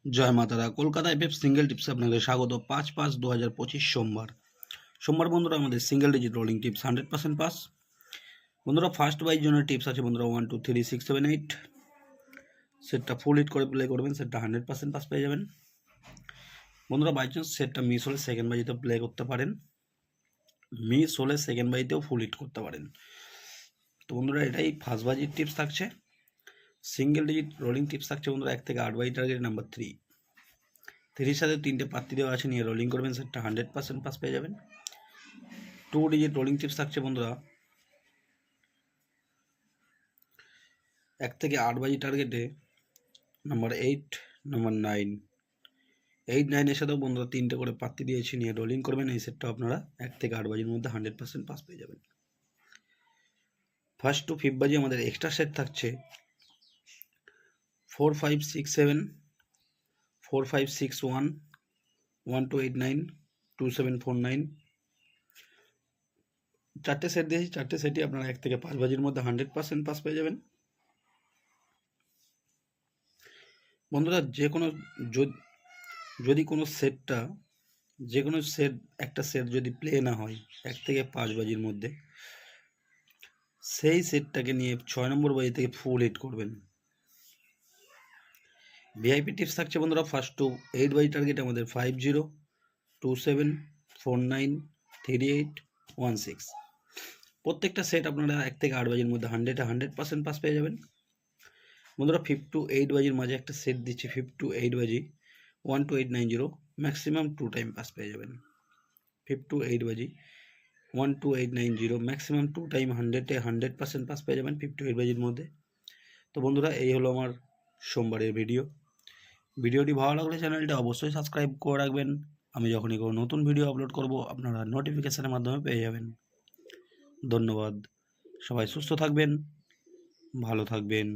জয় মাতারা। Kolkata FF single টিপসে আপনাদের স্বাগত। 5/5/2025 সোমবার বন্ধুরা আমাদের single digit rolling tips 100% pass. বন্ধুরা ফার্স্ট বাইর জন্য টিপস আছে বন্ধুরা 1 2 3 6 7 8। সেটটা ফুল হিট করে প্লে করবেন, সেটটা 100% পাস পেয়ে যাবেন। বন্ধুরা বাই চান্স সেটটা মিস হলে সেকেন্ড বাইতেও প্লে করতে পারেন, মিস হলে সেকেন্ড বাইতেও ফুল হিট করতে পারেন। তো বন্ধুরা এটাই ফার্স্ট বাজির টিপস থাকছে। সিঙ্গেল ডিজিট রোলিং টিপস থাকছে বন্ধুরা 1 থেকে 8 বাই টার্গেট নাম্বার 3। 3 সাথে 3টে পাত্তি দেওয়া আছে, নিয়ে রোলিং করবেন, সেটটা 100% পাস পেয়ে যাবেন। 2 ডিজিট রোলিং টিপস থাকছে বন্ধুরা 1 থেকে 8 বাজি টার্গেটে নাম্বার 8 নাম্বার 9। 8 9 এর সাথেও বন্ধুরা 3টে করে পাত্তি দিয়েছি, নিয়ে রোলিং করবেন। এই সেটটা আপনারা 1 থেকে 8 বাজির মধ্যে 100% পাস পেয়ে যাবেন। ফার্স্ট টু ফিফথ বাজি আমাদের এক্সট্রা সেট থাকছে 4 5 6 7, 4 5 6 1, 1 2 8 9, 2 7 4 9। 4টে সেট দিয়েছি, 4টে সেটই আপনারা 1 থেকে 5 বাজির মধ্যে 100% পাস পেয়ে যাবেন। বন্ধুরা যে কোনো যদি কোনো সেটটা যে কোনো সেট একটা সেট যদি প্লে না হয় 1 থেকে 5 বাজির মধ্যে, সেই সেটটাকে নিয়ে 6 নম্বর বাজি থেকে ফুল হিট করবেন। ভিআইপি টিপস থাকছে বন্ধুরা ফার্স্ট টু 8 বাজি টার্গেট আমাদের 5 0, 2 7, 4 9, 3 8, 1 6। প্রত্যেকটা সেট আপনারা 1 থেকে 8 বাজির মধ্যে 100% পাস পেয়ে যাবেন। বন্ধুরা 5 টু 8 বাজির মাঝে একটা সেট দিচ্ছি 5 টু 8 বাজি 1 2 8 9 0, ম্যাক্সিমাম 2 টাইম পাস পেয়ে যাবেন। 5 টু 8 বাজি 1 2 8 9 0, ম্যাক্সিমাম 2 টাইম 100% পাস পেয়ে যাবেন 5 টু 8 বাজির মধ্যে। তো বন্ধুরা এই হলো আমার সোমবারের ভিডিওটি ভালো লাগলে চ্যানেলটা অবশ্যই সাবস্ক্রাইব করে রাখবেন। আমি যখনই কোনো নতুন ভিডিও আপলোড করব আপনারা নোটিফিকেশনের মাধ্যমে পেয়ে যাবেন। ধন্যবাদ। সবাই সুস্থ থাকবেন, ভালো থাকবেন।